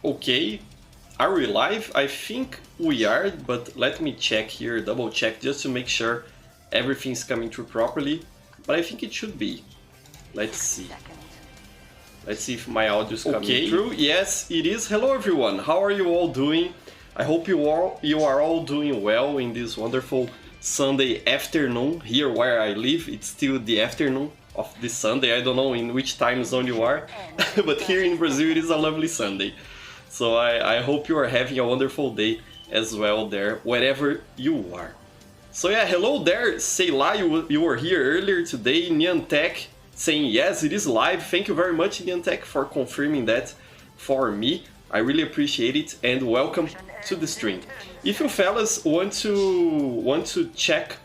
Okay, are we live? I think we are, but let me check here, double check, just to make sure everything's coming through properly. But I think it should be. Let's see. Let's see if my audio is coming through. Yes, it is. Hello everyone, how are you all doing? I hope you are all doing well in this wonderful Sunday afternoon. Here where I live, it's still the afternoon of this Sunday. I don't know in which time zone you are, but here in Brazil it is a lovely Sunday. So I hope you are having a wonderful day as well there, wherever you are. So yeah, hello there, Seila, you were here earlier today. Niantech saying yes, it is live. Thank you very much, Niantech, for confirming that for me. I really appreciate it, and welcome to the stream. If you fellas want to check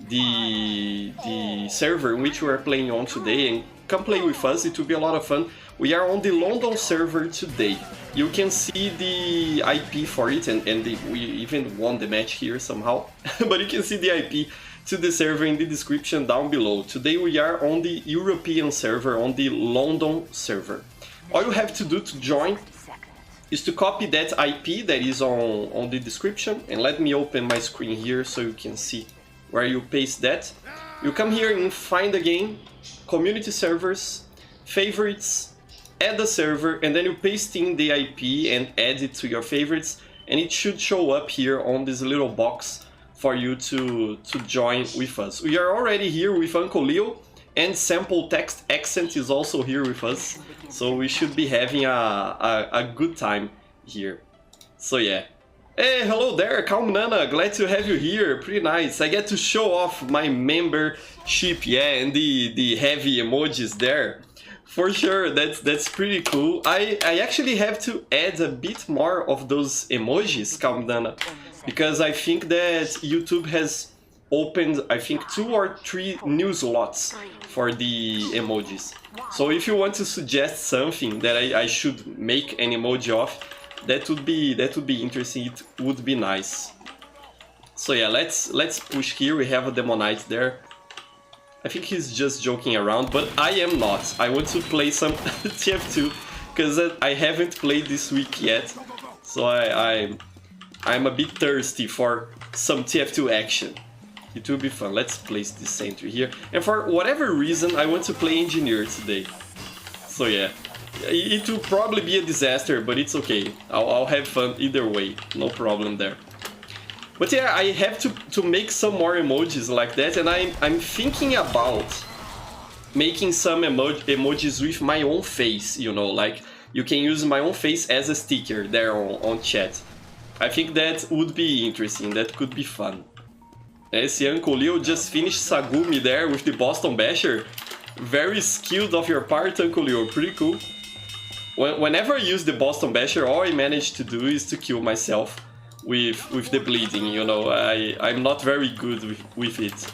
the server in which we are playing on today and come play with us, it will be a lot of fun. We are on the London server today. You can see the IP for it, and we even won the match here somehow. But you can see the IP to the server in the description down below. Today we are on the European server, on the London server. All you have to do to join is to copy that IP that is on the description, and let me open my screen here so you can see where you paste that. You come here and find the game, community servers, favorites, add a server, and then you paste in the IP and add it to your favorites, and it should show up here on this little box for you to join with us. We are already here with Uncle Leo, and Sample Text Accent is also here with us, so we should be having a good time here. So yeah. Hey, hello there, Calm Nana, glad to have you here, pretty nice. I get to show off my membership, yeah, and the heavy emojis there. For sure, that's pretty cool. I actually have to add a bit more of those emojis, Calm Nana, because I think that YouTube has opened, I think, 2 or 3 new slots for the emojis. So if you want to suggest something that I should make an emoji of, that would be interesting. It would be nice. So yeah, let's push here. We have a Demonite there. I think he's just joking around, but I am not. I want to play some TF2 because I haven't played this week yet. So I'm a bit thirsty for some TF2 action. It will be fun. Let's place this sentry here. And for whatever reason, I want to play engineer today. So yeah, it will probably be a disaster, but it's okay. I'll have fun either way. No problem there. But yeah, I have to make some more emojis like that, and I'm thinking about making some emojis with my own face, you know, like you can use my own face as a sticker there on chat. I think that would be interesting, that could be fun. Esse Uncle Leo just finished Sagumi there with the Boston Basher. Very skilled of your part, Uncle Leo, pretty cool. Whenever I use the Boston Basher, all I manage to do is to kill myself with the bleeding, you know. I'm not very good with it.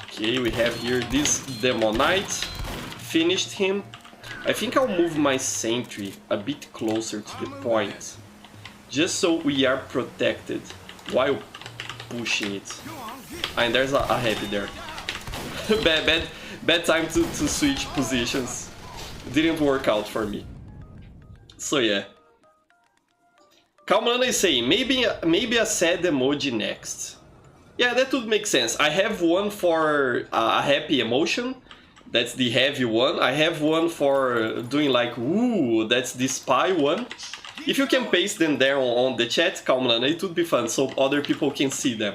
Okay, we have here this Demonite. Finished him. I think I'll move my sentry a bit closer to the point, just so we are protected while pushing it. And there's a heavy there. bad time to switch positions. Didn't work out for me. So yeah. Kalmana is saying, maybe a sad emoji next. Yeah, that would make sense. I have one for a happy emotion. That's the heavy one. I have one for doing like, ooh, that's the spy one. If you can paste them there on the chat, Kalmana, it would be fun so other people can see them.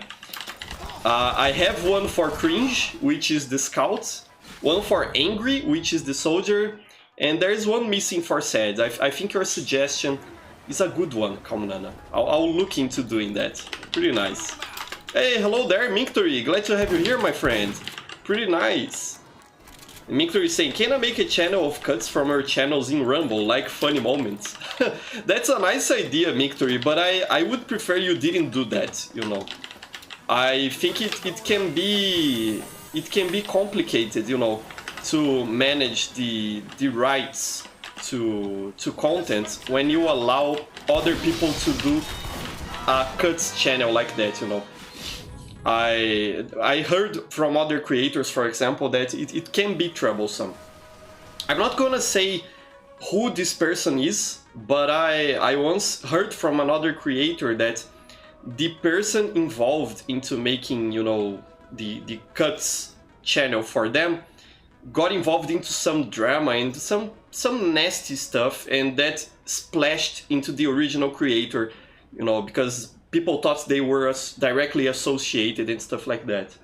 I have one for cringe, which is the scout. One for angry, which is the soldier. And there is one missing for sad. I think your suggestion is a good one, Kalmana. I'll look into doing that. Pretty nice. Hey, hello there, Minctory. Glad to have you here, my friend. Pretty nice. Minctory is saying, can I make a channel of cuts from our channels in Rumble, like funny moments? That's a nice idea, Minctory, but I would prefer you didn't do that, you know. I think it can be complicated, you know, to manage the rights to content when you allow other people to do a cuts channel like that, you know. I heard from other creators, for example, that it can be troublesome. I'm not gonna say who this person is, but I once heard from another creator that the person involved into making, you know, the cuts channel for them got involved into some drama and some nasty stuff, and that splashed into the original creator, you know, because people thought they were directly associated and stuff like that.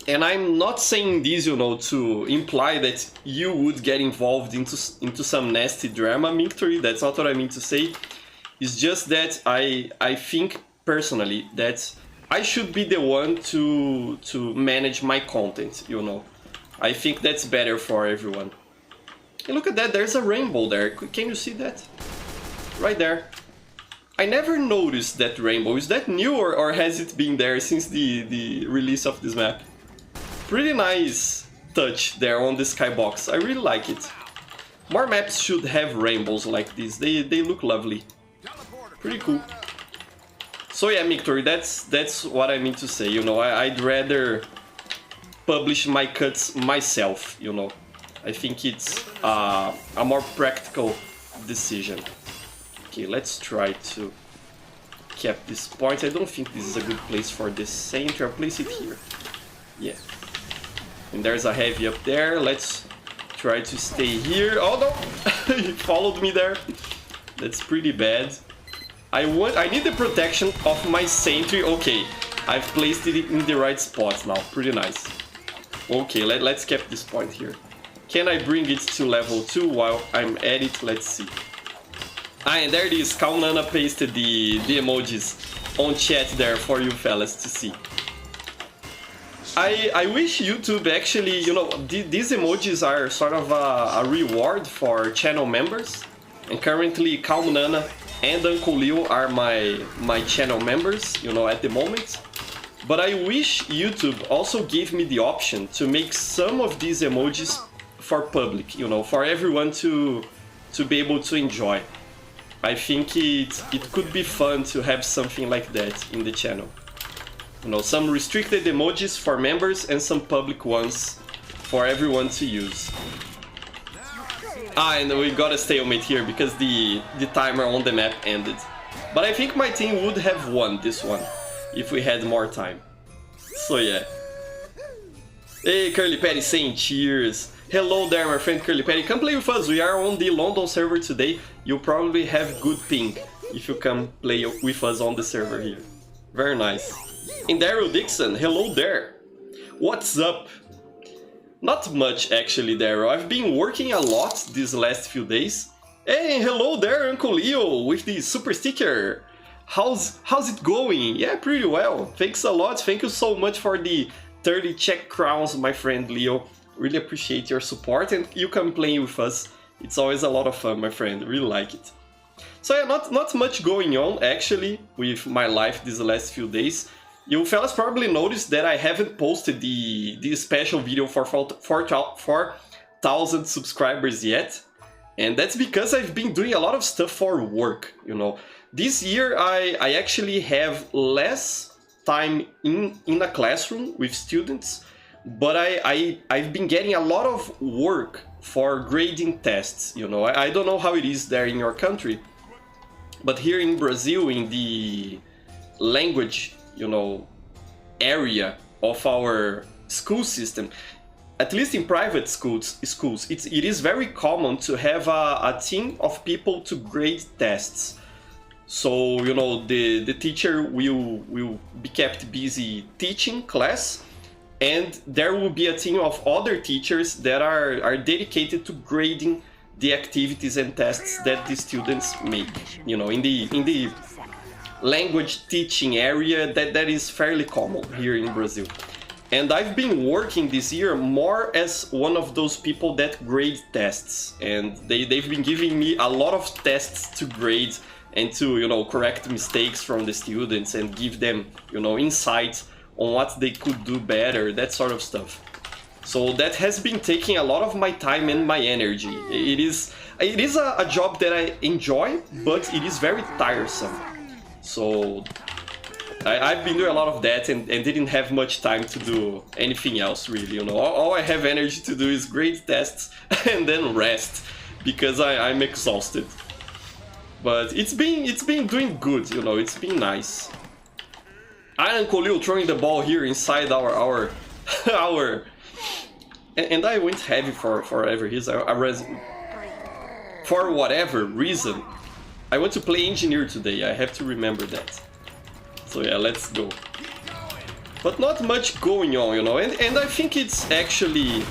And I'm not saying this, you know, to imply that you would get involved into some nasty drama, Victory. That's not what I mean to say. It's just that I think personally that I should be the one to manage my content, you know. I think that's better for everyone. And look at that, there's a rainbow there. Can you see that? Right there. I never noticed that rainbow. Is that new, or has it been there since the release of this map? Pretty nice touch there on the skybox. I really like it. More maps should have rainbows like this. They look lovely. Pretty cool. So yeah, Victory, that's what I mean to say, you know. I'd rather publish my cuts myself, you know. I think it's a more practical decision. Okay, let's try to cap this point. I don't think this is a good place for the center. I'll place it here. Yeah. And there's a heavy up there. Let's try to stay here. Oh no! He followed me there. That's pretty bad. I need the protection of my sentry. Okay, I've placed it in the right spot now. Pretty nice. Okay, let's cap this point here. Can I bring it to level 2 while I'm at it? Let's see. Ah, and there it is. Kaunana pasted the emojis on chat there for you fellas to see. I wish YouTube actually, you know, these emojis are sort of a reward for channel members. And currently Kaunana and Uncle Leo are my channel members, you know, at the moment. But I wish YouTube also gave me the option to make some of these emojis for public, you know, for everyone to be able to enjoy. I think it could be fun to have something like that in the channel. You know, some restricted emojis for members and some public ones for everyone to use. Ah, and we got a stalemate here because the timer on the map ended. But I think my team would have won this one if we had more time. So yeah. Hey, Curly Patty saying cheers. Hello there, my friend Curly Patty. Come play with us. We are on the London server today. You'll probably have good ping if you come play with us on the server here. Very nice. And Daryl Dixon, hello there. What's up? Not much actually, Daryl. I've been working a lot these last few days. Hey, hello there, Uncle Leo, with the super sticker. How's it going? Yeah, pretty well. Thanks a lot. Thank you so much for the 30 Czech crowns, my friend Leo. Really appreciate your support, and you come playing with us. It's always a lot of fun, my friend. Really like it. So yeah, not much going on actually with my life these last few days. You fellas probably noticed that I haven't posted the special video for 4,000 subscribers yet. And that's because I've been doing a lot of stuff for work, you know. This year I actually have less time in a classroom with students, but I've been getting a lot of work for grading tests, you know. I don't know how it is there in your country, but here in Brazil, in the language, you know, area of our school system, at least in private schools, it is very common to have a team of people to grade tests. So, you know, the teacher will be kept busy teaching class, and there will be a team of other teachers that are dedicated to grading the activities and tests that the students make. You know, in the language teaching area, that is fairly common here in Brazil. And I've been working this year more as one of those people that grade tests, and they've been giving me a lot of tests to grade and to, you know, correct mistakes from the students and give them, you know, insights on what they could do better, that sort of stuff. So that has been taking a lot of my time and my energy. It is a job that I enjoy, but it is very tiresome. So I've been doing a lot of that and didn't have much time to do anything else, really, you know. All I have energy to do is grade tests and then rest, because I'm exhausted. But it's been doing good, you know, it's been nice. Uncle Lil throwing the ball here inside our and I went heavy for whatever reason. For whatever reason, I want to play engineer today. I have to remember that. So yeah, let's go. But not much going on, you know, and I think it's actually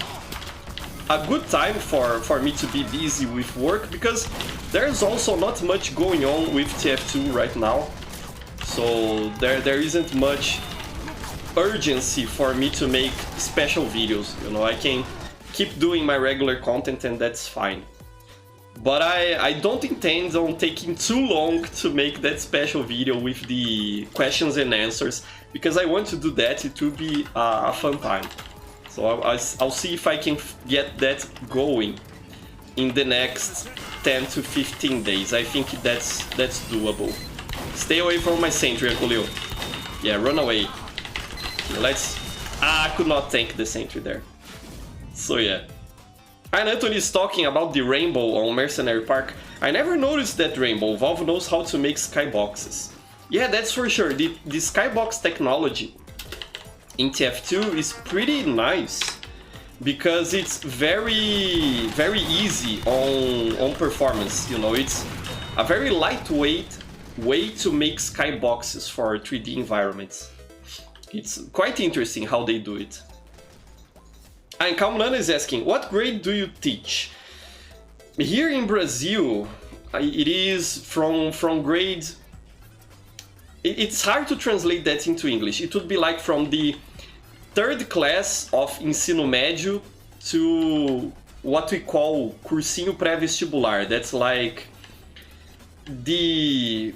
a good time for me to be busy with work, because there's also not much going on with TF2 right now. So there isn't much urgency for me to make special videos, you know. I can keep doing my regular content and that's fine. But I don't intend on taking too long to make that special video with the questions and answers, because I want to do that. It will be a fun time. So I'll see if I can get that going in the next 10 to 15 days. I think that's doable. Stay away from my sentry, Uncle Leo. Yeah, run away. Let's... I could not tank the sentry there. So yeah. And Anthony is talking about the rainbow on Mercenary Park. I never noticed that rainbow. Valve knows how to make skyboxes. Yeah, that's for sure. The skybox technology in TF2 is pretty nice, because it's very easy on performance, you know. It's a very lightweight way to make skyboxes for 3D environments. It's quite interesting how they do it. And Calmanana is asking, what grade do you teach? Here in Brazil, it is from grade... It's hard to translate that into English. It would be like from the 3rd class of ensino médio to what we call cursinho pré-vestibular. That's like the...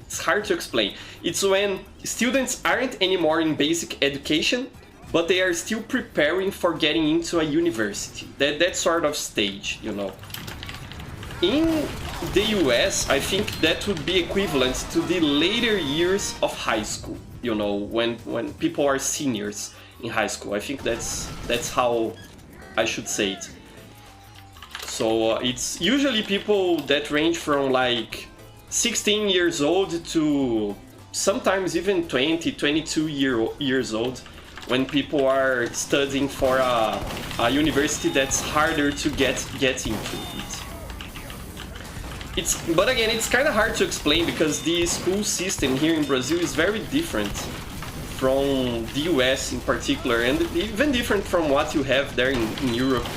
It's hard to explain. It's when students aren't anymore in basic education, but they are still preparing for getting into a university. That sort of stage, you know. In the US, I think that would be equivalent to the later years of high school, you know, when people are seniors in high school. I think that's how I should say it. So it's usually people that range from like 16 years old to sometimes even 20, 22 years old, when people are studying for a university that's harder to get into it. But again, it's kind of hard to explain, because the school system here in Brazil is very different from the US in particular, and even different from what you have there in Europe,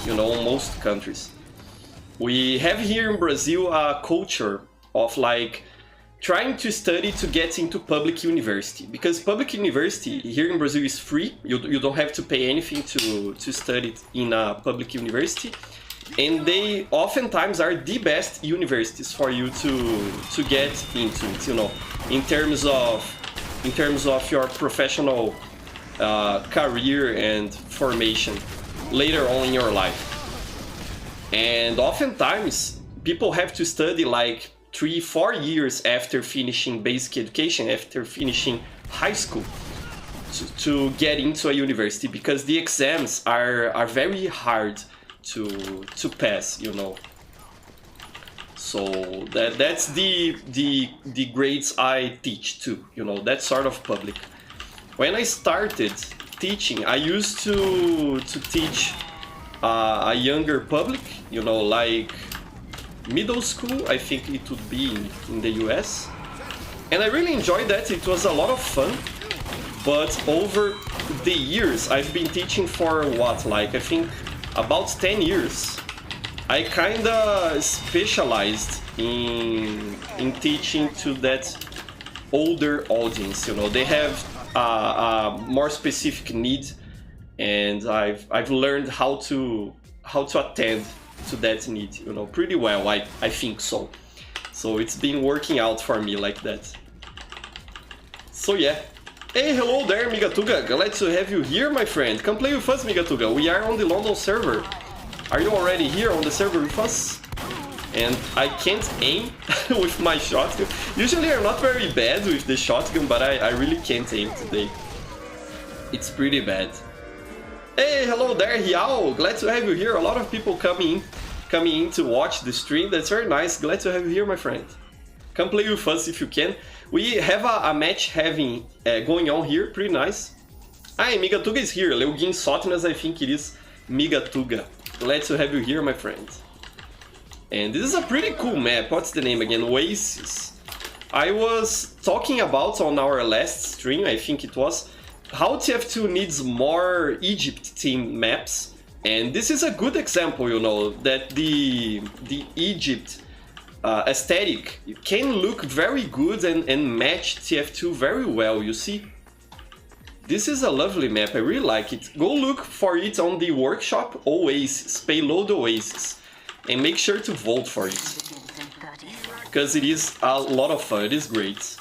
you know, most countries. We have here in Brazil a culture of like trying to study to get into public university, because public university here in Brazil is free. You don't have to pay anything to study in a public university, and they oftentimes are the best universities for you to get into it, you know, in terms of your professional career and formation later on in your life. And oftentimes people have to study like 3-4 years after finishing basic education, after finishing high school, to get into a university, because the exams are very hard to pass, you know. So that's the grades I teach too, you know, that sort of public. When I started teaching, I used to teach a younger public, you know, like middle school, I think it would be in the US. And I really enjoyed that. It was a lot of fun. But over the years, I've been teaching for what, like I think about 10 years. I kinda specialized in teaching to that older audience, you know. They have a more specific need, and I've learned how to attend to that need, you know, pretty well. I think so. So it's been working out for me like that. So yeah. Hey, hello there, Migatuga. Glad to have you here, my friend. Come play with us, Migatuga. We are on the London server. Are you already here on the server with us? and I can't aim with my shotgun. Usually I'm not very bad with the shotgun, but I really can't aim today. It's pretty bad. Hey, hello there, Hiao! Glad to have you here. A lot of people coming in to watch the stream. That's very nice. Glad to have you here, my friend. Come play with us if you can. We have a match going on here. Pretty nice. Hi, Migatuga is here. Leugin Sotnas, I think it is Migatuga. Glad to have you here, my friend. And this is a pretty cool map. What's the name again? Oasis. I was talking about on our last stream, I think it was, how TF2 needs more Egypt team maps. And this is a good example, you know, that the Egypt aesthetic can look very good and match TF2 very well, you see? This is a lovely map, I really like it. Go look for it on the workshop, Oasis, Payload Oasis. And make sure to vote for it. Because it is a lot of fun, it is great.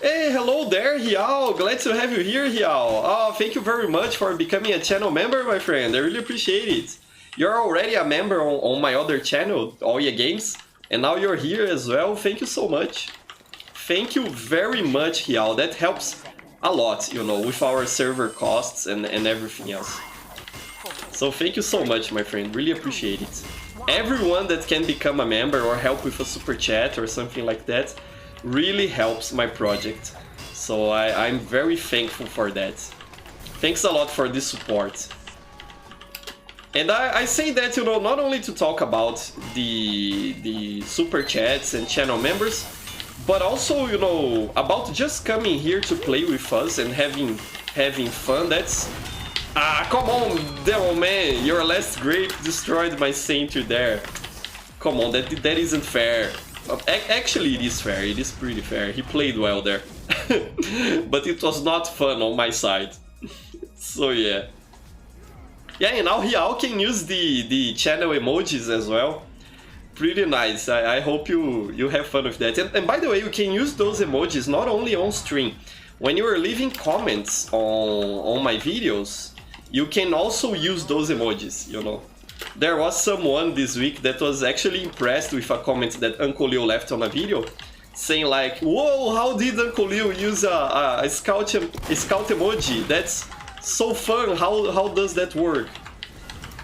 Hey, hello there, Hiao! Glad to have you here, Hiao! Oh, thank you very much for becoming a channel member, my friend. I really appreciate it. You're already a member on my other channel, Oya Games, and now you're here as well. Thank you so much. Thank you very much, Hiao. That helps a lot, you know, with our server costs and everything else. So thank you so much, my friend. Really appreciate it. Everyone that can become a member or help with a super chat or something like that really helps my project. So I'm very thankful for that. Thanks a lot for this support. And I say that, you know, not only to talk about the super chats and channel members, but also, you know, about just coming here to play with us and having fun. That's... Ah, come on, DEMOMAN! Your last grape destroyed my center there. Come on, that isn't fair. Actually, it is fair. It is pretty fair. He played well there. But it was not fun on my side. So, yeah. Yeah, and now Hiao can use the channel emojis as well. Pretty nice. I hope you have fun with that. And by the way, you can use those emojis not only on stream. When you are leaving comments on my videos, you can also use those emojis, you know. There was someone this week that was actually impressed with a comment that Uncle Leo left on a video, saying like, whoa, how did Uncle Leo use a scout emoji? That's so fun, how does that work?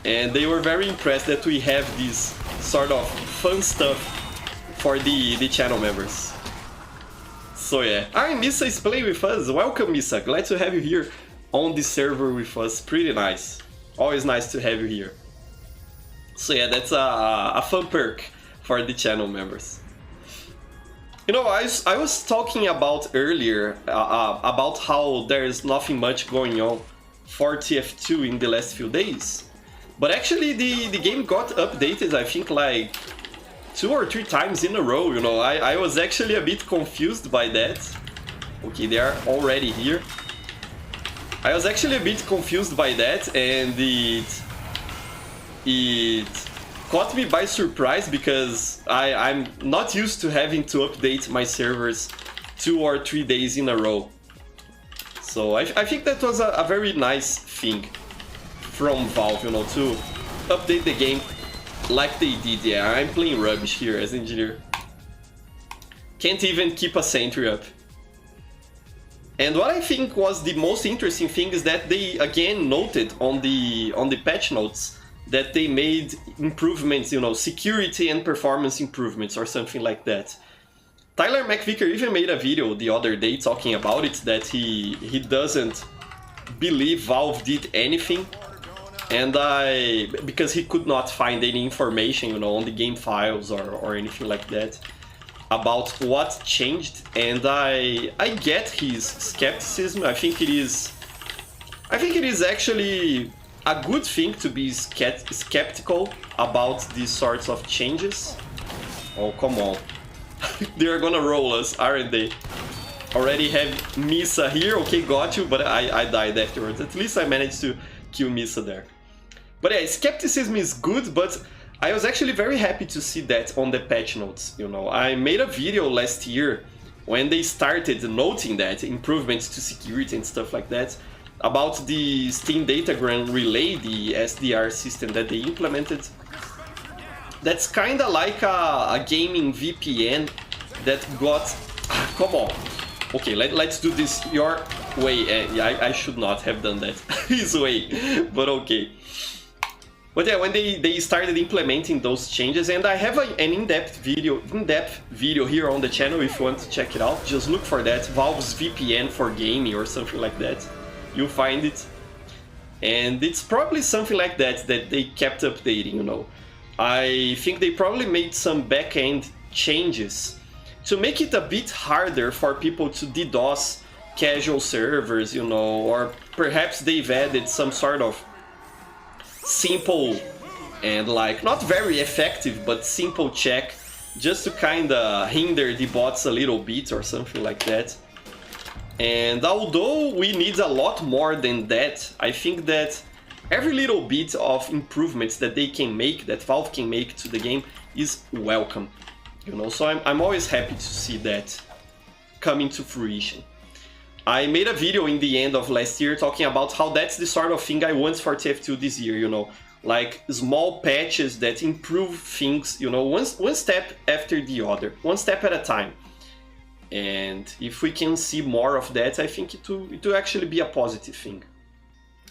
And they were very impressed that we have this sort of fun stuff for the channel members. So yeah, Misa is playing with us. Welcome, Misa, glad to have you here on the server with us. Pretty nice, always nice to have you here. So yeah, that's a fun perk for the channel members. You know, I was talking about earlier about how there's nothing much going on for TF2 in the last few days. But actually the game got updated, I think, like 2 or 3 times in a row, you know. I was actually a bit confused by that. Okay, they are already here. I was actually a bit confused by that, and it caught me by surprise because I'm not used to having to update my servers 2 or 3 days in a row. So I think that was a very nice thing from Valve, you know, to update the game like they did. Yeah, I'm playing rubbish here as engineer. Can't even keep a sentry up. And what I think was the most interesting thing is that they again noted on the patch notes that they made improvements, you know, security and performance improvements or something like that. Tyler McVicker even made a video the other day talking about it, that he doesn't believe Valve did anything, and because he could not find any information, you know, on the game files or anything like that about what changed. And I get his skepticism. I think it is actually a good thing to be skeptical about these sorts of changes. Oh, come on. They're gonna roll us, aren't they? Already have Misa here. Okay, got you, but I died afterwards. At least I managed to kill Misa there. But yeah, skepticism is good, but I was actually very happy to see that on the patch notes, you know. I made a video last year when they started noting that, improvements to security and stuff like that, about the Steam Datagram Relay, the SDR system that they implemented. That's kind of like a gaming VPN that got... come on. Okay, let's do this your way. Yeah, I should not have done that his way, but okay. But yeah, when they started implementing those changes, and I have an in-depth video here on the channel if you want to check it out. Just look for that, Valve's VPN for gaming or something like that. You'll find it. And it's probably something like that they kept updating, you know. I think they probably made some back-end changes to make it a bit harder for people to DDoS casual servers, you know, or perhaps they've added some sort of simple and like not very effective but simple check just to kinda hinder the bots a little bit or something like that. And although we need a lot more than that, I think that every little bit of improvements that they can make, that Valve can make to the game, is welcome. You know, so I'm always happy to see that coming to fruition. I made a video in the end of last year talking about how that's the sort of thing I want for TF2 this year, you know. Like small patches that improve things, you know, one step after the other, one step at a time. And if we can see more of that, I think it will actually be a positive thing.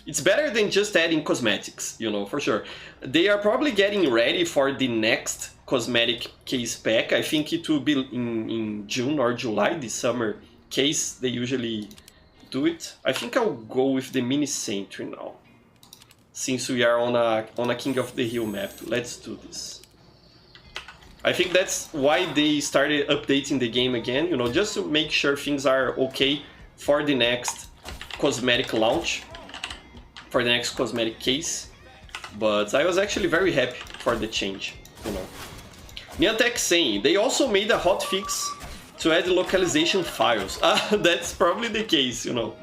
It's better than just adding cosmetics, you know, for sure. They are probably getting ready for the next cosmetic case pack. I think it will be in June or July, the summer case. They usually do it. I think I'll go with the mini sentry now, since we are on a King of the Hill map. Let's do this. I think that's why they started updating the game again, you know, just to make sure things are okay for the next cosmetic launch, for the next cosmetic case. But I was actually very happy for the change, you know. Niantic saying, they also made a hotfix to add localization files. That's probably the case, you know.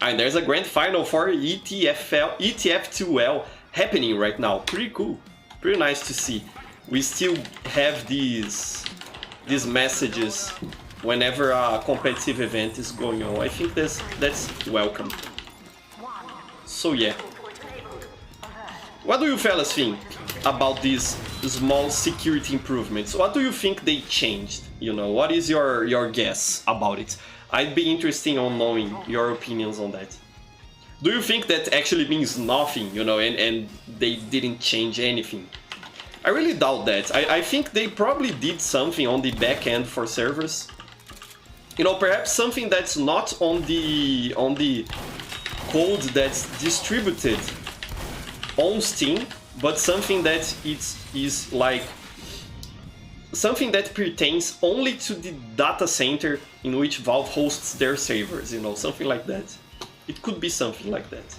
And there's a grand final for ETF2L happening right now. Pretty cool, pretty nice to see. We still have these messages whenever a competitive event is going on. I think that's welcome. So yeah. What do you fellas think about these small security improvements? What do you think they changed? You know, what is your guess about it? I'd be interested on knowing your opinions on that. Do you think that actually means nothing, you know, and they didn't change anything? I really doubt that. I think they probably did something on the back end for servers. You know, perhaps something that's not on the code that's distributed on Steam, but something that is like something that pertains only to the data center in which Valve hosts their servers, you know, something like that. It could be something like that.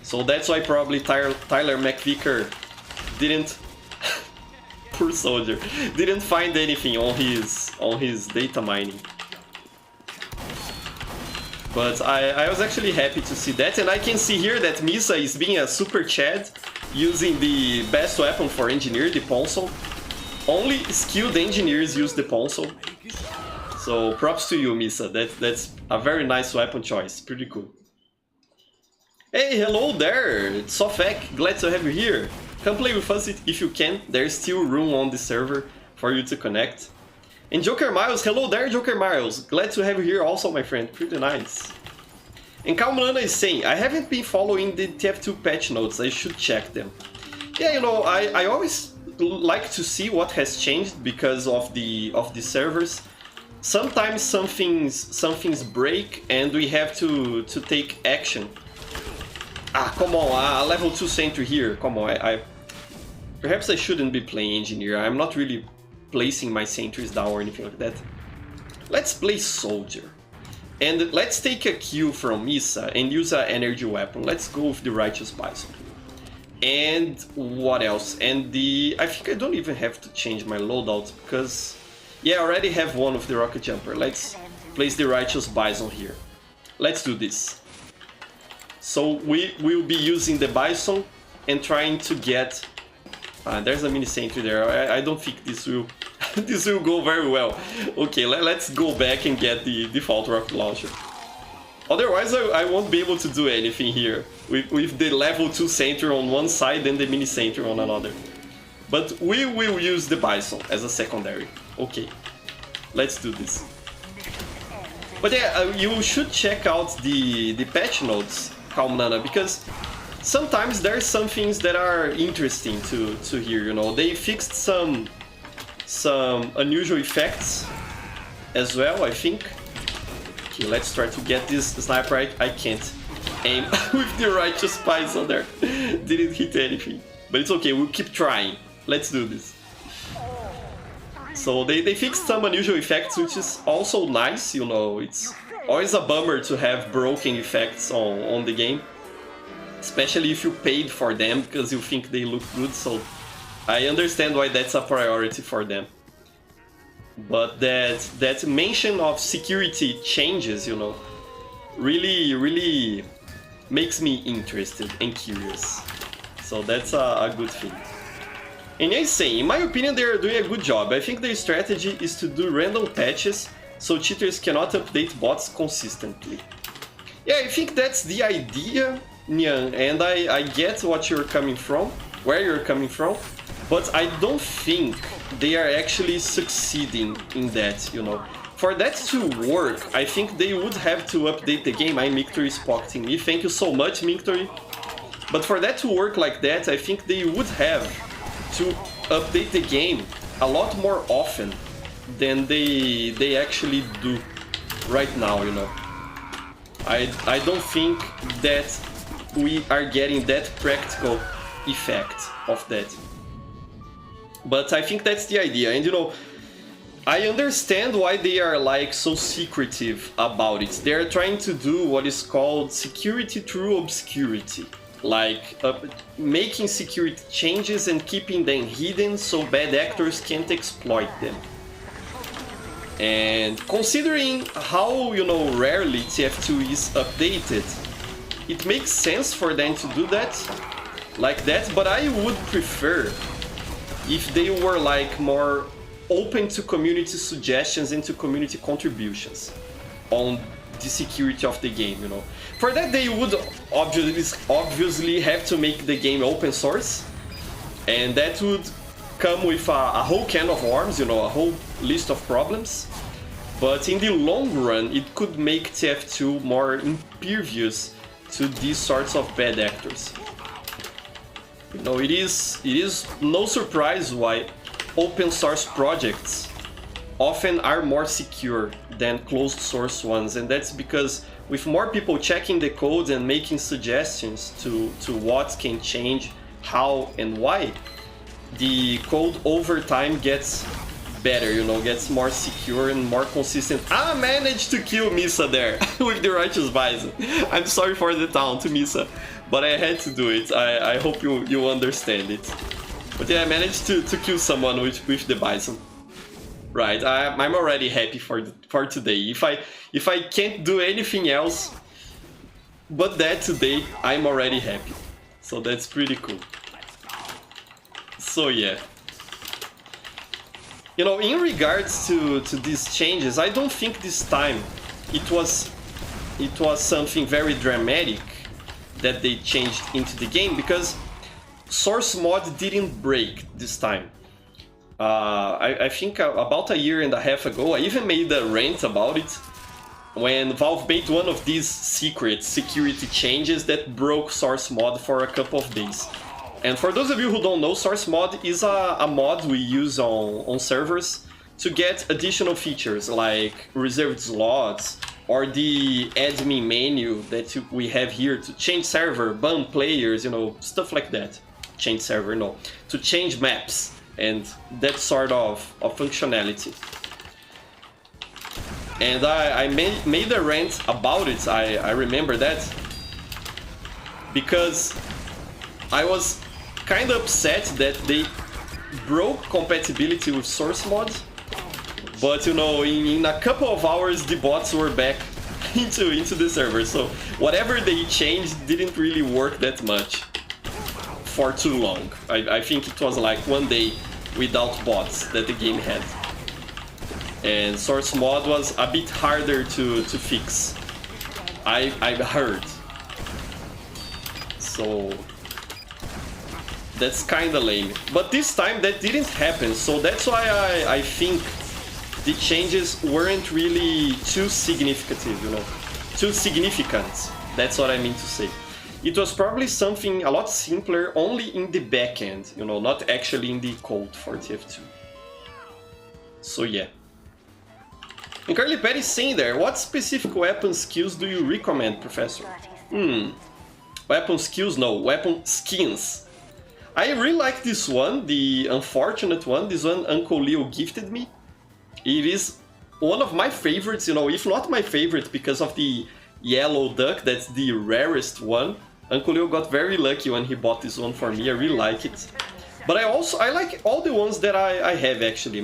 So that's why probably Tyler McVicker didn't poor soldier didn't find anything on his data mining. But I was actually happy to see that, and I can see here that Misa is being a super Chad using the best weapon for engineer, the Ponsel. Only skilled engineers use the Ponsel. So props to you, Misa. That's a very nice weapon choice. Pretty cool. Hey, hello there! It's Sofek, glad to have you here. Come play with us if you can, there's still room on the server for you to connect. And Joker Miles, hello there Joker Miles, glad to have you here also my friend, pretty nice. And Kalmanana is saying, I haven't been following the TF2 patch notes, I should check them. Yeah, you know, I always like to see what has changed because of the servers. Sometimes some things break and we have to take action. Ah, come on, a level 2 sentry here, come on, perhaps I shouldn't be playing engineer, I'm not really placing my sentries down or anything like that. Let's play soldier. And let's take a cue from Misa and use an energy weapon. Let's go with the Righteous Bison. And what else? And I think I don't even have to change my loadout because, yeah, I already have one of the Rocket Jumper. Let's place the Righteous Bison here. Let's do this. So we will be using the Bison and trying to get... there's a mini sentry there. I don't think this will this will go very well. Okay, let's go back and get the default rocket launcher. Otherwise, I won't be able to do anything here with the level 2 sentry on one side and the mini sentry on another. But we will use the Bison as a secondary. Okay, let's do this. But yeah, you should check out the patch notes, Calm Nana, because sometimes there are some things that are interesting to hear, you know. They fixed some unusual effects as well, I think. Okay, let's try to get this sniper right. I can't aim with the righteous Bison there. Didn't hit anything. But it's okay, we'll keep trying. Let's do this. So they fixed some unusual effects, which is also nice, you know. It's always a bummer to have broken effects on the game. Especially if you paid for them because you think they look good, so I understand why that's a priority for them. But that mention of security changes, you know, really makes me interested and curious. So that's a good thing. And I say, in my opinion, they are doing a good job. I think their strategy is to do random patches so cheaters cannot update bots consistently. Yeah, I think that's the idea, Nyan, and I get what you're coming from, where you're coming from, but I don't think they are actually succeeding in that, you know. For that to work, I think they would have to update the game. I'm Mictory spotting me. Thank you so much, Mictory. But for that to work like that, I think they would have to update the game a lot more often than they actually do right now, you know. I don't think that we are getting that practical effect of that. But I think that's the idea, and you know, I understand why they are like so secretive about it. They're trying to do what is called security through obscurity. Like making security changes and keeping them hidden so bad actors can't exploit them. And considering how, you know, rarely TF2 is updated, it makes sense for them to do that like that, but I would prefer if they were like more open to community suggestions and to community contributions on the security of the game, you know. For that, they would obviously have to make the game open source, and that would come with a whole can of worms, you know, a whole list of problems. But in the long run, it could make TF2 more impervious to these sorts of bad actors. You know, it is no surprise why open source projects often are more secure than closed source ones, and that's because with more people checking the code and making suggestions to what can change, how and why, the code over time gets better, you know, gets more secure and more consistent. I managed to kill Misa there with the righteous Bison. I'm sorry for the taunt, Misa, but I had to do it. I hope you understand it. But yeah, I managed to kill someone with the Bison. Right, I'm already happy for today. If I can't do anything else but that today, I'm already happy. So that's pretty cool. So yeah. You know, in regards to these changes, I don't think this time it was something very dramatic that they changed into the game, because source mod didn't break this time. I think about a year and a half ago, I even made a rant about it when Valve made one of these secret security changes that broke source mod for a couple of days. And for those of you who don't know, source mod is a mod we use on servers to get additional features like reserved slots or the admin menu that we have here to change server, ban players, you know, stuff like that. Change server, no. To change maps and that sort of functionality. And I made a rant about it, I remember that, because I was kind of upset that they broke compatibility with source mod, but you know, in a couple of hours the bots were back into the server, so whatever they changed didn't really work that much for too long. I think it was like one day without bots that the game had. And source mod was a bit harder to fix, I've heard. So That's kinda lame. But this time that didn't happen, so that's why I think the changes weren't really too significant, you know. Too significant. That's what I mean to say. It was probably something a lot simpler only in the backend, you know, not actually in the code for TF2. So yeah. And Carly Patty is saying there, what specific weapon skills do you recommend, Professor? Weapon skills? No, weapon skins. I really like this one, the unfortunate one. This one Uncle Leo gifted me. It is one of my favorites, you know, if not my favorite, because of the yellow duck. That's the rarest one. Uncle Leo got very lucky when he bought this one for me. I really like it. But I like all the ones that I have actually.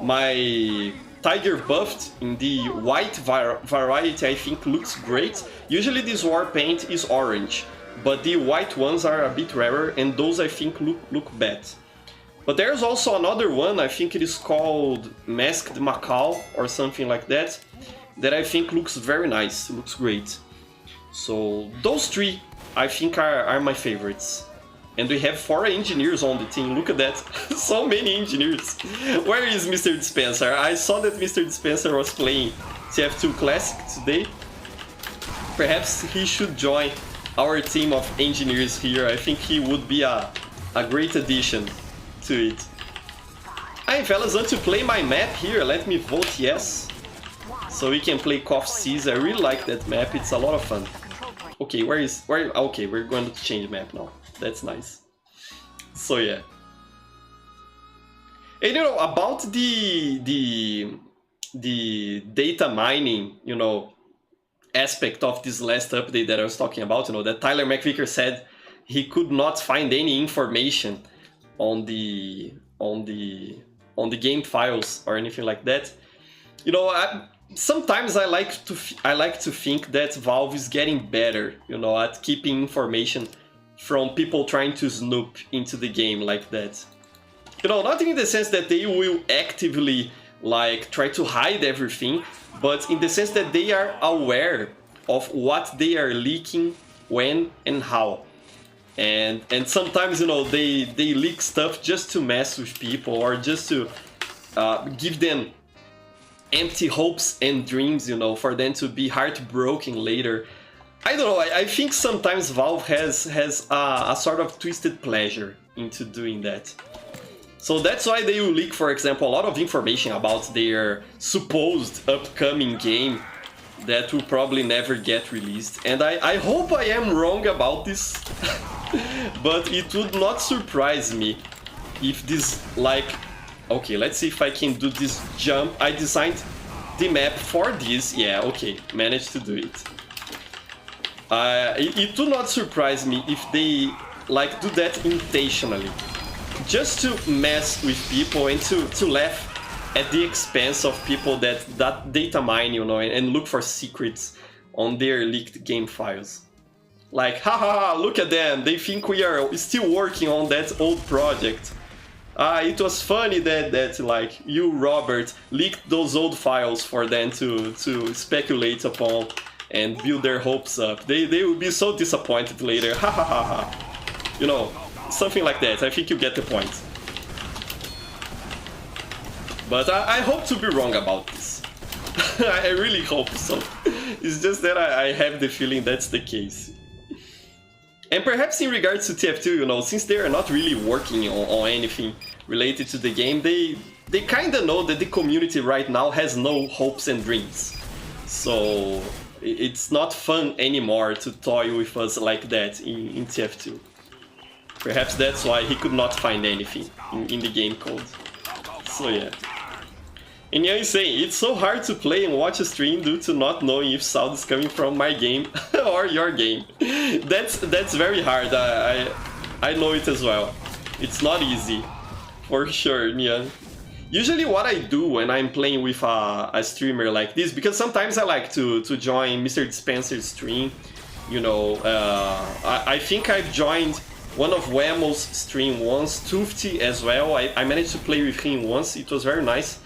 My Tiger Buffed in the white variety I think looks great. Usually this war paint is orange, but the white ones are a bit rarer and those I think look bad. But there's also another one, I think it is called Masked Macaw or something like that, that I think looks very nice, looks great. So those three I think are my favorites. And we have 4 engineers on the team, look at that, so many engineers. Where is Mr. Dispenser? I saw that Mr. Dispenser was playing TF2 Classic today. Perhaps he should join our team of engineers here. I think he would be a great addition to it. Hi fellas, want to play my map here? Let me vote yes. So we can play Cough Seas. I really like that map, it's a lot of fun. Okay, okay, we're going to change map now. That's nice. So yeah. And you know, about the data mining, you know, aspect of this last update that I was talking about, you know, that Tyler McVicker said he could not find any information on the game files or anything like that. You know, sometimes I like to think that Valve is getting better, you know, at keeping information from people trying to snoop into the game like that. You know, not in the sense that they will actively like try to hide everything, but in the sense that they are aware of what they are leaking, when and how. And sometimes, you know, they leak stuff just to mess with people or just to give them empty hopes and dreams, you know, for them to be heartbroken later. I don't know, I think sometimes Valve has a sort of twisted pleasure into doing that. So that's why they will leak, for example, a lot of information about their supposed upcoming game that will probably never get released. And I hope I am wrong about this, but it would not surprise me if this, like... Okay, let's see if I can do this jump. I designed the map for this. Yeah, okay, managed to do it. It would not surprise me if they like do that intentionally, just to mess with people and to laugh at the expense of people that data mine, you know, and look for secrets on their leaked game files. Like, haha, look at them, they think we are still working on that old project. It was funny that like you, Robert, leaked those old files for them to speculate upon and build their hopes up. They will be so disappointed later. Ha ha ha ha. You know, something like that. I think you get the point. But I hope to be wrong about this. I really hope so. It's just that I have the feeling that's the case. And perhaps in regards to TF2, you know, since they are not really working on anything related to the game, they kind of know that the community right now has no hopes and dreams. So it's not fun anymore to toy with us like that in TF2. Perhaps that's why he could not find anything in the game code. So yeah. And yeah, he's saying, it's so hard to play and watch a stream due to not knowing if sound is coming from my game or your game. That's very hard, I know it as well. It's not easy, for sure, Nian. Usually what I do when I'm playing with a streamer like this, because sometimes I like to join Mr. Dispenser's stream, you know, I think I've joined one of Whammo's stream once, Tufty as well. I managed to play with him once, it was very nice.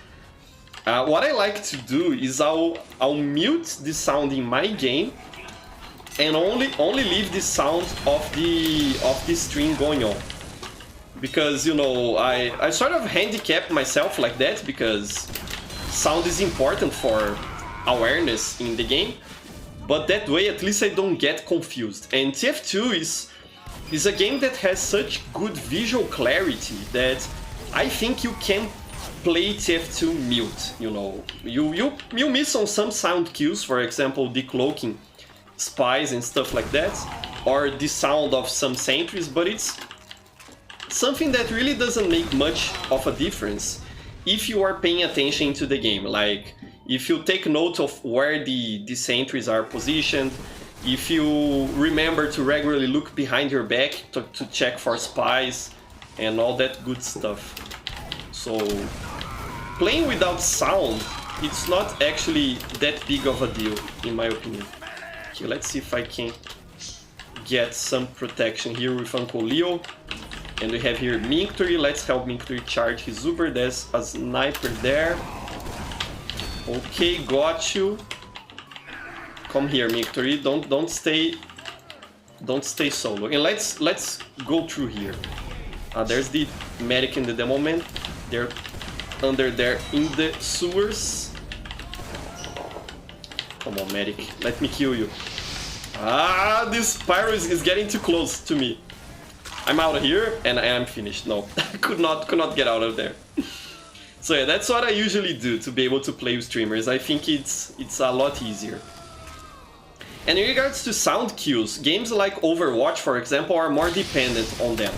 What I like to do is I'll mute the sound in my game and only leave the sound of the string going on. Because, you know, I sort of handicap myself like that, because sound is important for awareness in the game, but that way at least I don't get confused. And TF2 is a game that has such good visual clarity that I think you can play TF2 mute, you know. You miss on some sound cues, for example, decloaking spies and stuff like that, or the sound of some sentries, but it's something that really doesn't make much of a difference if you are paying attention to the game. Like, if you take note of where the sentries are positioned, if you remember to regularly look behind your back to check for spies and all that good stuff. So playing without sound, it's not actually that big of a deal, in my opinion. Okay, let's see if I can get some protection here with Uncle Leo. And we have here Minctory. Let's help Minctory charge his Uber. There's a sniper there. Okay, got you. Come here, Minctory. Don't stay solo. And let's go through here. There's the medic and the DEMOMAN. They're under there in the sewers. Come on, medic. Let me kill you. This pyro is getting too close to me. I'm out of here and I am finished. No, I could not get out of there. So yeah, that's what I usually do to be able to play with streamers. I think it's a lot easier. And in regards to sound cues, games like Overwatch, for example, are more dependent on them.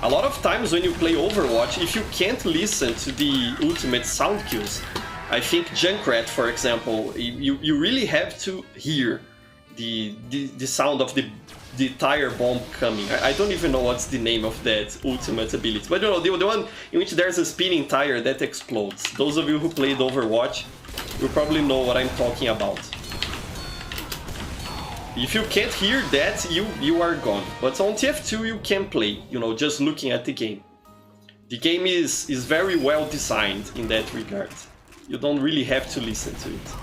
A lot of times when you play Overwatch, if you can't listen to the ultimate sound cues, I think Junkrat, for example, you really have to hear the sound of the tire bomb coming. I don't even know what's the name of that ultimate ability, but you know, the one in which there's a spinning tire that explodes. Those of you who played Overwatch will probably know what I'm talking about. If you can't hear that, you are gone. But on TF2 you can play, you know, just looking at the game. The game is very well designed in that regard. You don't really have to listen to it.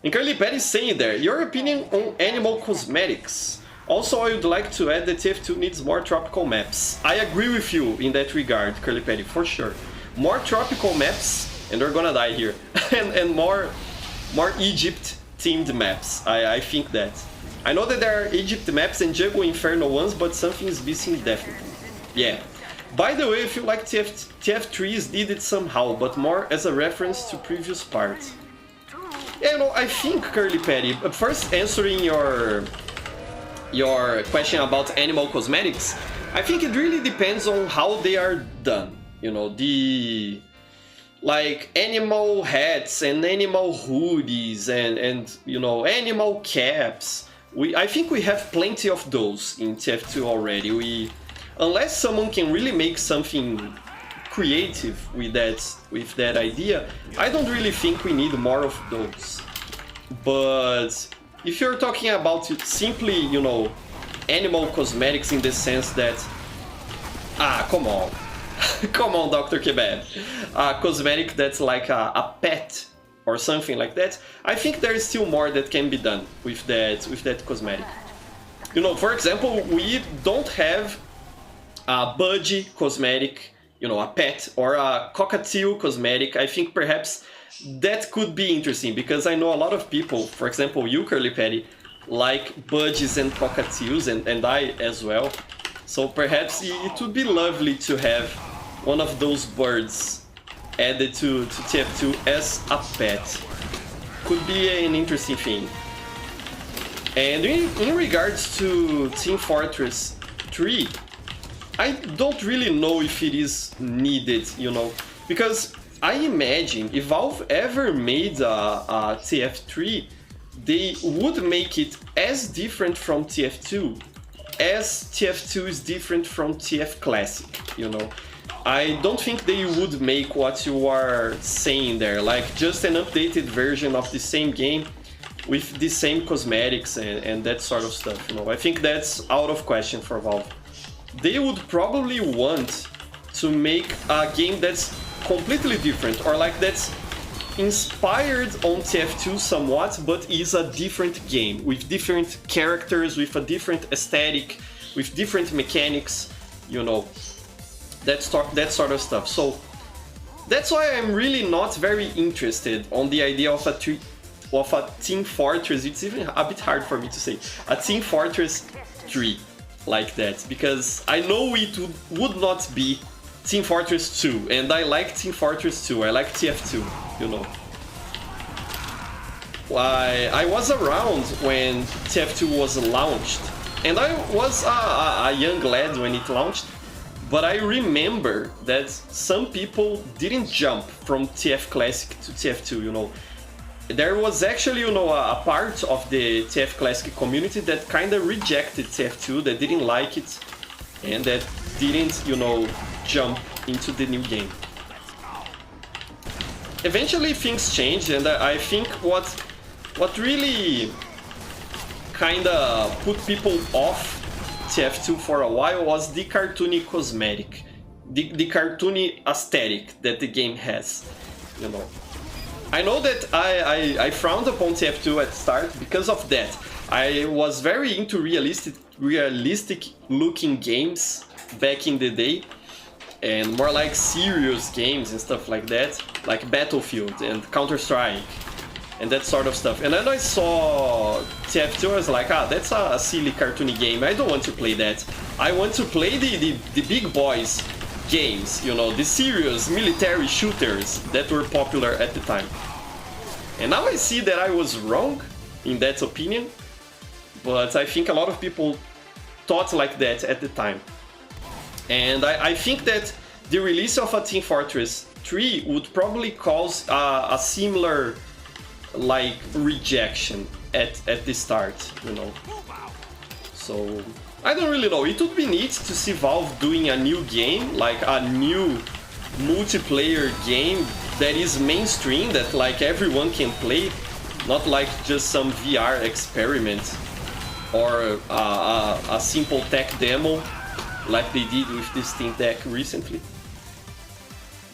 And Curly Pat is saying there, your opinion on animal cosmetics. Also, I would like to add that TF2 needs more tropical maps. I agree with you in that regard, Curly Patty, for sure. More tropical maps, and they're gonna die here, and more Egypt-themed maps. I think that. I know that there are Egypt maps and Jungle Inferno ones, but something is missing definitely. Yeah. By the way, I feel like TF3s did it somehow, but more as a reference to previous parts. Yeah, you know, I think, Curly Patty, first answering your question about animal cosmetics, I think it really depends on how they are done. You know, the like animal hats and animal hoodies and you know, animal caps. I think we have plenty of those in TF2 already. Unless someone can really make something creative with that idea, I don't really think we need more of those. But if you're talking about simply, you know, animal cosmetics in the sense that, come on, come on, Dr. Kebab, a cosmetic that's like a pet or something like that, I think there is still more that can be done with that cosmetic. You know, for example, we don't have a budgie cosmetic, you know, a pet, or a cockatiel cosmetic. I think perhaps that could be interesting, because I know a lot of people, for example, you, Curly Patty, like budgies and cockatiels, and I as well. So perhaps it would be lovely to have one of those birds added to TF2 as a pet. Could be an interesting thing. And in regards to Team Fortress 3, I don't really know if it is needed, you know, because I imagine if Valve ever made a TF3, they would make it as different from TF2 as TF2 is different from TF Classic, you know. I don't think they would make what you are saying there, like just an updated version of the same game with the same cosmetics and that sort of stuff, you know. I think that's out of question for Valve. They would probably want to make a game that's completely different, or like that's inspired on TF2 somewhat, but is a different game with different characters, with a different aesthetic, with different mechanics, you know, that sort of stuff. So that's why I'm really not very interested on the idea of a Team Fortress. It's even a bit hard for me to say a Team Fortress 3 like that, because I know it would not be Team Fortress 2, and I like Team Fortress 2, I like TF2, you know. I was around when TF2 was launched, and I was a young lad when it launched, but I remember that some people didn't jump from TF Classic to TF2, you know. There was actually, you know, a part of the TF Classic community that kind of rejected TF2, that didn't like it, and that didn't, you know, jump into the new game. Eventually things changed, and I think what really kind of put people off TF2 for a while was the cartoony cosmetic, the cartoony aesthetic that the game has, you know. I know that I frowned upon TF2 at start because of that. I was very into realistic looking games back in the day, and more like serious games and stuff like that, like Battlefield and Counter-Strike and that sort of stuff. And then I saw TF2, I was like, ah, that's a silly cartoony game, I don't want to play that. I want to play the big boys games, you know, the serious military shooters that were popular at the time. And now I see that I was wrong in that opinion, but I think a lot of people thought like that at the time. And I think that the release of a Team Fortress 3 would probably cause a similar, like, rejection at the start, you know. So I don't really know. It would be neat to see Valve doing a new game, like a new multiplayer game that is mainstream, that like everyone can play, not like just some VR experiment or a simple tech demo like they did with this Steam Deck recently.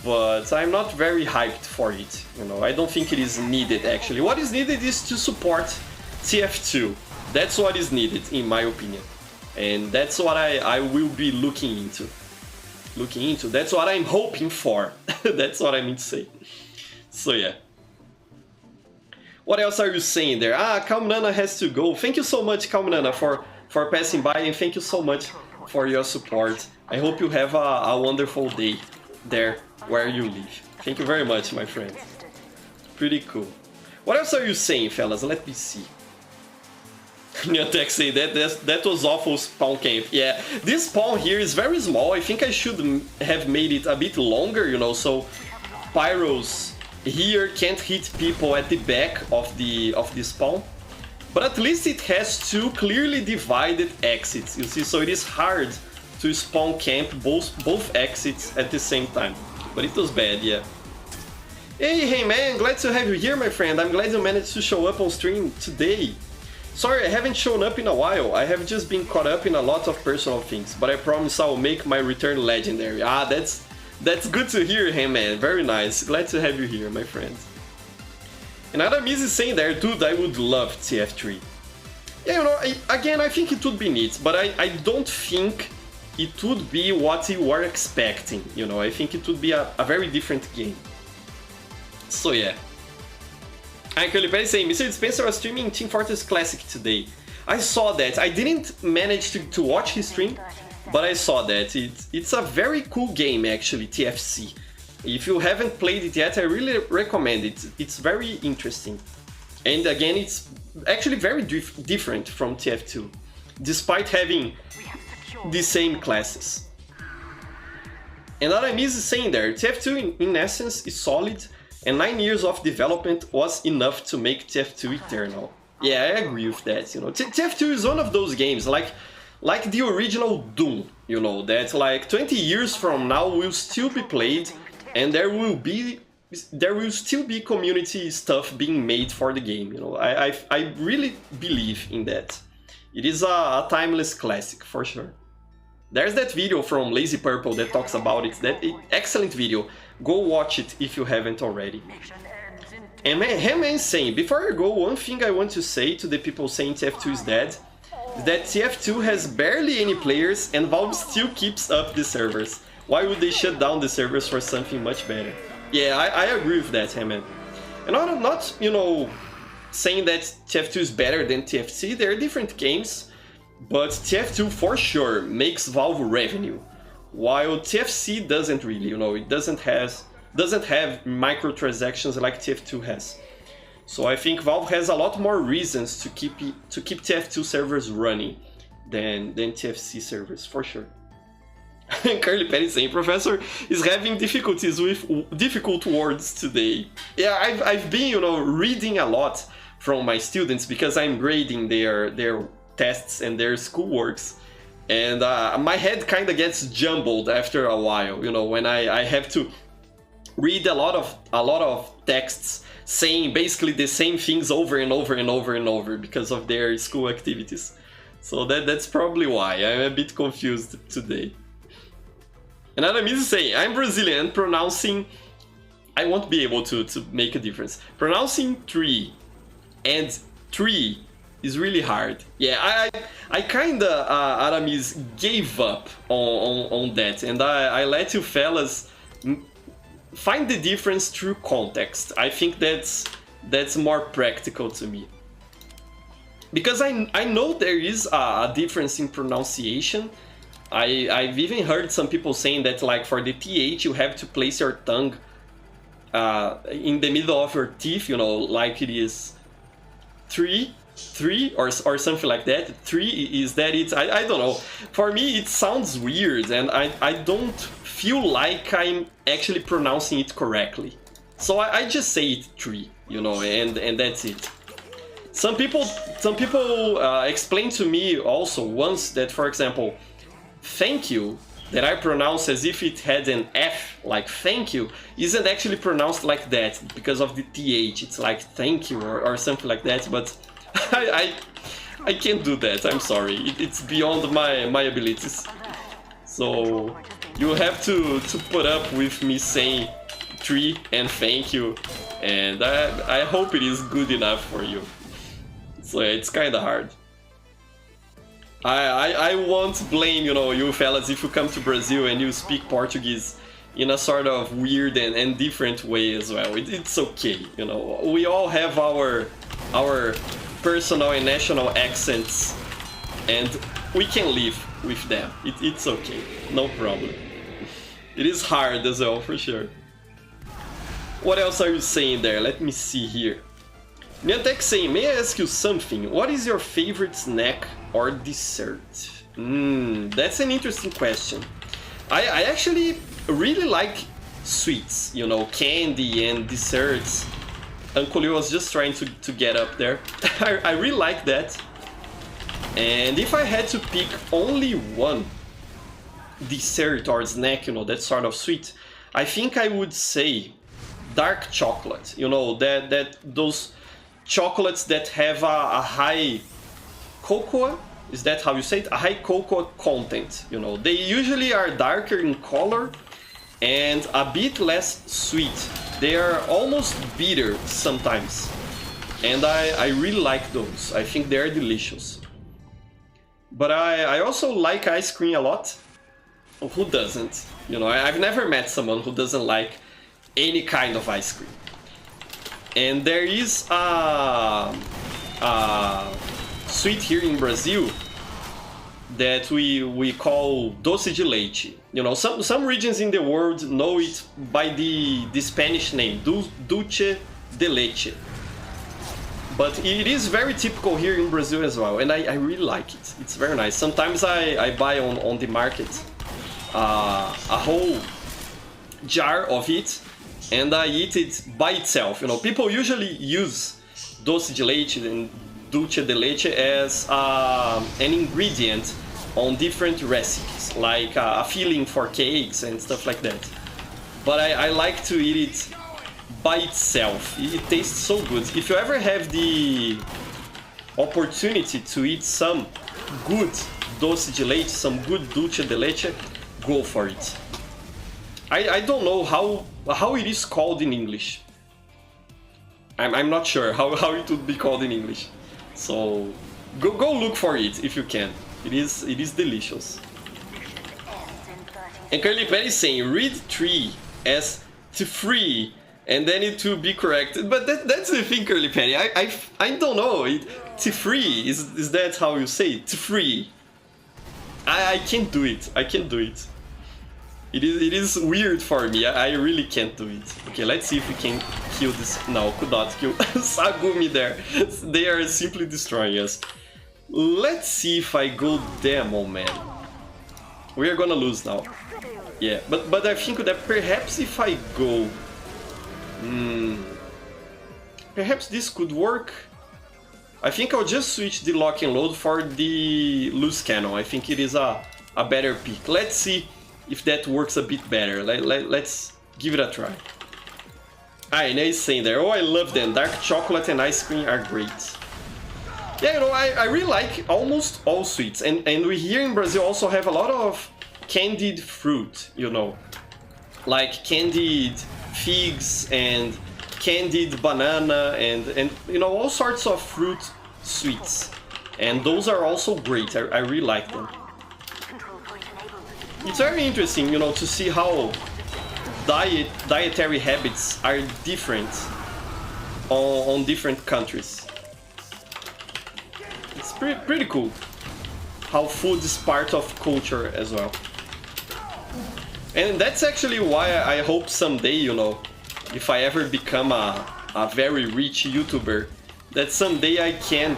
But I'm not very hyped for it, you know. I don't think it is needed actually. What is needed is to support TF2. That's what is needed in my opinion. And that's what I will be looking into. That's what I'm hoping for. That's what I mean to say. So yeah. What else are you saying there? Ah, Calmanana has to go. Thank you so much, Calmanana, for passing by, and thank you so much for your support. I hope you have a wonderful day there where you live. Thank you very much, my friend. Pretty cool. What else are you saying, fellas? Let me see. Neotech say that was awful spawn camp. Yeah, this spawn here is very small. I think I should have made it a bit longer, you know, so pyros here can't hit people at the back of the spawn. But at least it has two clearly divided exits, you see, so it is hard to spawn camp both exits at the same time. But it was bad, yeah. Hey man, glad to have you here, my friend. I'm glad you managed to show up on stream today. Sorry, I haven't shown up in a while. I have just been caught up in a lot of personal things, but I promise I'll make my return legendary. Ah, that's good to hear, hey man. Very nice. Glad to have you here, my friend. And Aramis is saying there, dude, I would love TF3. Yeah, you know, again, I think it would be neat, but I don't think it would be what you were expecting, you know. I think it would be a very different game. So yeah. Curlyberry saying, Mr. Spencer was streaming Team Fortress Classic today. I saw that. I didn't manage to watch his stream, but I saw that. It's a very cool game actually, TFC. If you haven't played it yet, I really recommend it. It's very interesting. And again, it's actually very different from TF2, despite having the same classes. And Aramis is saying there, TF2 in essence is solid, and 9 years of development was enough to make TF2 eternal. Yeah, I agree with that, you know. TF2 is one of those games, like the original Doom, you know, that like 20 years from now will still be played, and there will still be community stuff being made for the game, you know. I really believe in that. It is a timeless classic, for sure. There's that video from Lazy Purple that talks about it, excellent video. Go watch it if you haven't already. And Haman saying, before I go, one thing I want to say to the people saying TF2 is dead, is that TF2 has barely any players and Valve still keeps up the servers. Why would they shut down the servers for something much better? Yeah, I agree with that, Haman. And I'm not, you know, saying that TF2 is better than TFC, they're different games, but TF2 for sure makes Valve revenue, while TFC doesn't really, you know, it doesn't have microtransactions like TF2 has. So I think Valve has a lot more reasons to keep TF2 servers running than TFC servers, for sure. Curly Perry saying, Professor is having difficulties with difficult words today. Yeah, I've been, you know, reading a lot from my students because I'm grading their tests and their schoolworks, and my head kind of gets jumbled after a while, you know, when I have to read a lot of texts saying basically the same things over and over and over and over because of their school activities. So that's probably why I'm a bit confused today. And Adam is saying, I'm Brazilian and pronouncing, I won't be able to make a difference. Pronouncing tree and tree is really hard. Yeah, I kinda, Aramis, gave up on that, and I let you fellas find the difference through context. I think that's more practical to me. Because I know there is a difference in pronunciation. I've even heard some people saying that, like, for the TH you have to place your tongue in the middle of your teeth, you know, like it is three or something like that. Three is that it's, I don't know. For me it sounds weird and I don't feel like I'm actually pronouncing it correctly. So I just say it tree, you know, and that's it. Some people explained to me also once that, for example, thank you, that I pronounce as if it had an F, like thank you, isn't actually pronounced like that because of the TH. It's like thank you or something like that, but I can't do that, I'm sorry. It's beyond my abilities. So you have to put up with me saying tree and thank you, and I hope it is good enough for you. So it's kinda hard. I won't blame, you know, you fellas if you come to Brazil and you speak Portuguese in a sort of weird and different way as well. It's okay, you know. We all have our personal and national accents, and we can live with them. It's okay, no problem. It is hard as well, for sure. What else are you saying there? Let me see here. Niantek saying, may I ask you something? What is your favorite snack or dessert? That's an interesting question. I actually really like sweets, you know, candy and desserts. Uncle Leo was just trying to get up there. I really like that. And if I had to pick only one dessert or snack, you know, that's sort of sweet, I think I would say dark chocolate. You know, those chocolates that have a high cocoa, is that how you say it? A high cocoa content, you know. They usually are darker in color and a bit less sweet. They are almost bitter sometimes. And I really like those. I think they're delicious. But I also like ice cream a lot. Who doesn't? You know, I've never met someone who doesn't like any kind of ice cream. And there is a sweet here in Brazil that we call doce de leite. You know, some regions in the world know it by the Spanish name, dulce de leite. But it is very typical here in Brazil as well, and I really like it. It's very nice. Sometimes I buy on the market a whole jar of it, and I eat it by itself. You know, people usually use doce de leite and dulce de leite as an ingredient on different recipes, like a filling for cakes and stuff like that. But I like to eat it by itself. It tastes so good. If you ever have the opportunity to eat some good doce de leite, some good dulce de leite, go for it. I don't know how it is called in English. I'm not sure how it would be called in English. So go look for it if you can. It is delicious. And Curly Patty is saying read tree as to free, and then it will be corrected. But that's the thing, Curly Patty. I don't know. To free is that how you say it? To free. I can't do it. I can't do it. It is weird for me. I really can't do it. Okay, let's see if we can kill this. No, could not kill Sagumi there. They are simply destroying us. Let's see if I go DEMOMAN. We are gonna lose now. Yeah, but I think that perhaps if I go... perhaps this could work. I think I'll just switch the lock and load for the loose cannon. I think it is a better pick. Let's see if that works a bit better. Let's give it a try. Ina is saying there, oh, I love them. Dark chocolate and ice cream are great. Yeah, you know, I really like almost all sweets. And we here in Brazil also have a lot of candied fruit, you know. Like candied figs and candied banana and you know, all sorts of fruit sweets. And those are also great. I really like them. It's very interesting, you know, to see how dietary habits are different on different countries. It's pretty cool how food is part of culture as well. And that's actually why I hope someday, you know, if I ever become a very rich YouTuber, that someday I can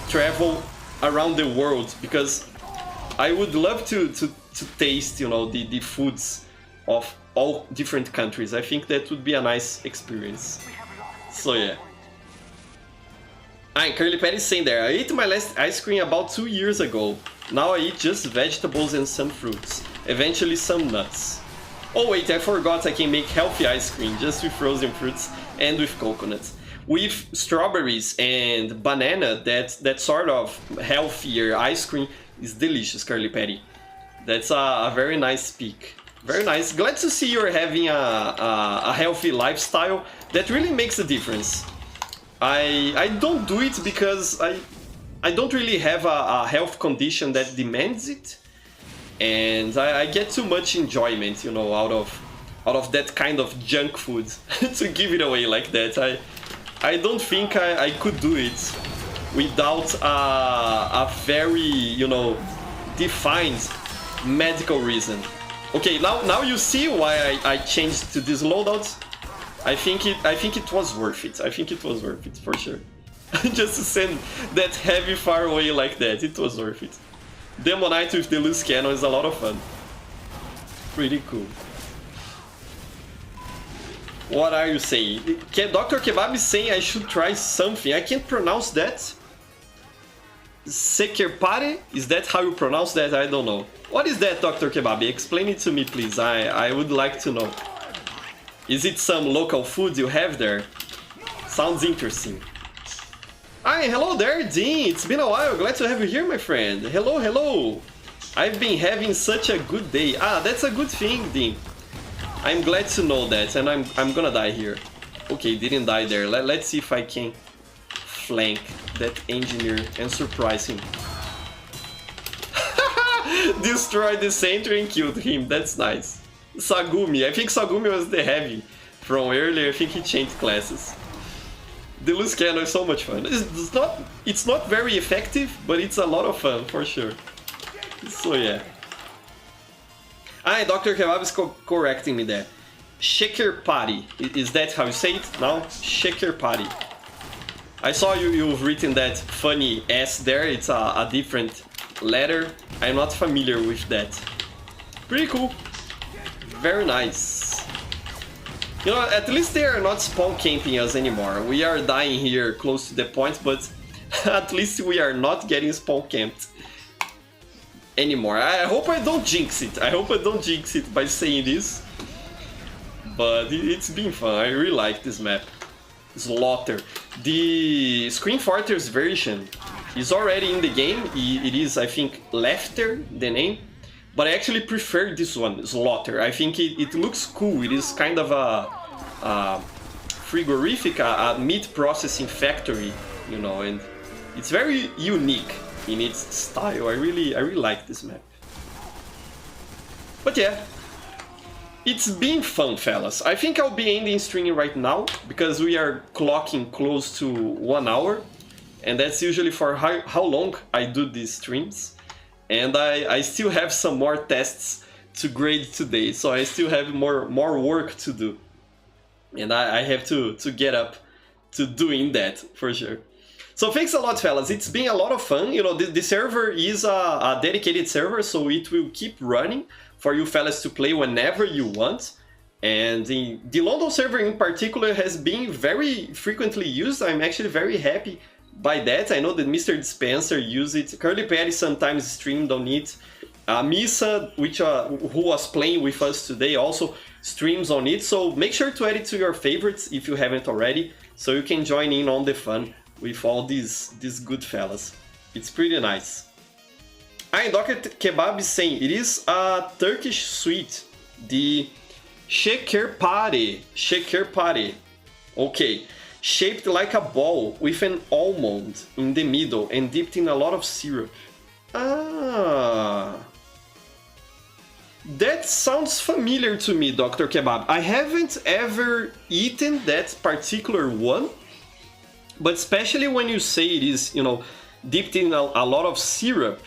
travel around the world, because I would love to taste, you know, the foods of all different countries. I think that would be a nice experience. So yeah. Curly Patty is saying there, I ate my last ice cream about 2 years ago. Now I eat just vegetables and some fruits. Eventually some nuts. Oh wait, I forgot I can make healthy ice cream just with frozen fruits and with coconuts. With strawberries and banana, that sort of healthier ice cream is delicious, Curly Patty. That's a very nice pick. Very nice. Glad to see you're having a healthy lifestyle. That really makes a difference. I don't do it because I don't really have a health condition that demands it. And I get too much enjoyment, you know, out of that kind of junk food to give it away like that. I don't think I could do it without a very, you know, defined medical reason. Okay, now you see why I changed to this loadout. I think it was worth it. I think it was worth it for sure. Just to send that heavy far away like that, it was worth it. Demonite with the loose cannon is a lot of fun. Pretty cool. What are you saying? Dr. Kebab is saying I should try something. I can't pronounce that. Sekerpare? Is that how you pronounce that? I don't know. What is that, Dr. Kebab? Explain it to me, please. I would like to know. Is it some local food you have there? Sounds interesting. Hi, hello there, Dean. It's been a while. Glad to have you here, my friend. Hello, hello. I've been having such a good day. Ah, that's a good thing, Dean. I'm glad to know that, and I'm gonna die here. Okay, didn't die there. Let's see if I can flank that engineer and surprise him. Destroyed the sentry and killed him. That's nice. Sagumi. I think Sagumi was the heavy from earlier. I think he changed classes. The loose cannon is so much fun. It's not very effective, but it's a lot of fun for sure. So yeah. Dr. Kebab is correcting me there. Sekerpare. Is that how you say it? No? Sekerpare. I saw you've written that funny S there. It's a different letter. I'm not familiar with that. Pretty cool. Very nice. You know, at least they are not spawn camping us anymore. We are dying here close to the point, but at least we are not getting spawn camped anymore. I hope I don't jinx it. I hope I don't jinx it by saying this. But it's been fun. I really like this map. Slaughter. The Screen Fortress version is already in the game. It is, I think, Laughter, the name. But I actually prefer this one, Slaughter. I think it looks cool. It is kind of a frigorific, a meat processing factory, you know, and it's very unique in its style. I really like this map. But yeah, it's been fun, fellas. I think I'll be ending streaming right now because we are clocking close to 1 hour, and that's usually for how long I do these streams. And I still have some more tests to grade today, so I still have more work to do, and I have to get up to doing that for sure. So thanks a lot, fellas. It's been a lot of fun. You know, the server is a dedicated server, so it will keep running for you fellas to play whenever you want. And the London server in particular has been very frequently used. I'm actually very happy by that. I know that Mr. Dispenser uses it. Curly Patty sometimes streamed on it. Misa, who was playing with us today, also streams on it. So make sure to add it to your favorites if you haven't already, so you can join in on the fun with all these good fellas. It's pretty nice. Dr. Kebab is saying it is a Turkish sweet, the şekerpare. Şekerpare. Okay. Shaped like a ball with an almond in the middle and dipped in a lot of syrup. Ah. That sounds familiar to me, Dr. Kebab. I haven't ever eaten that particular one, but especially when you say it is, you know, dipped in a lot of syrup,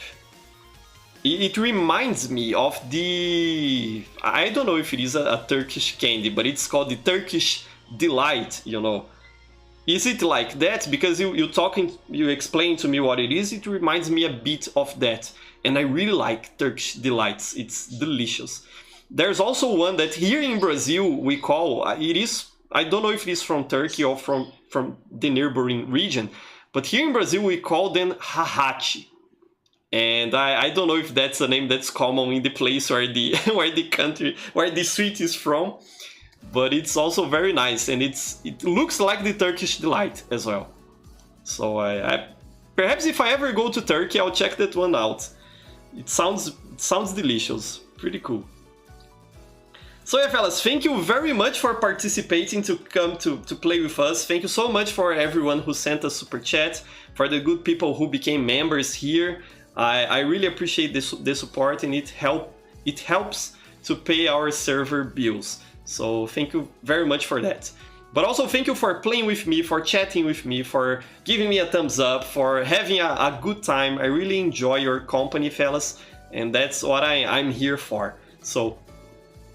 it reminds me of the... I don't know if it is a Turkish candy, but it's called the Turkish Delight, you know. Is it like that? Because you explained to me what it is, it reminds me a bit of that. And I really like Turkish Delights, it's delicious. There's also one that here in Brazil we call, it is, I don't know if it is from Turkey or from the neighboring region, but here in Brazil we call them hahachi. And I don't know if that's a name that's common in the place where the where the sweet is from. But it's also very nice, and it looks like the Turkish Delight as well. So perhaps if I ever go to Turkey, I'll check that one out. It sounds delicious, pretty cool. So yeah, fellas, thank you very much for participating to come to play with us. Thank you so much for everyone who sent us super chat, for the good people who became members here. I really appreciate the support, and it helps to pay our server bills. So thank you very much for that. But also thank you for playing with me, for chatting with me, for giving me a thumbs up, for having a good time. I really enjoy your company, fellas, and that's what I'm here for. So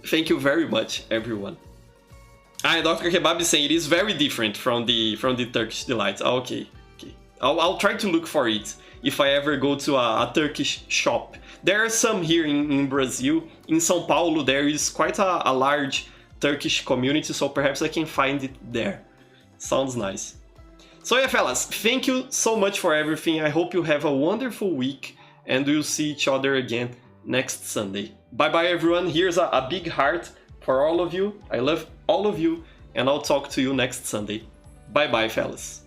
thank you very much, everyone. Dr. Kebab is saying it is very different from the Turkish Delight. Okay. I'll try to look for it if I ever go to a Turkish shop. There are some here in Brazil. In São Paulo, there is quite a large Turkish community, so perhaps I can find it there. Sounds nice. So yeah, fellas, thank you so much for everything. I hope you have a wonderful week, and we'll see each other again next Sunday. Bye bye, everyone. Here's a big heart for all of you. I love all of you, and I'll talk to you next Sunday. Bye bye, fellas.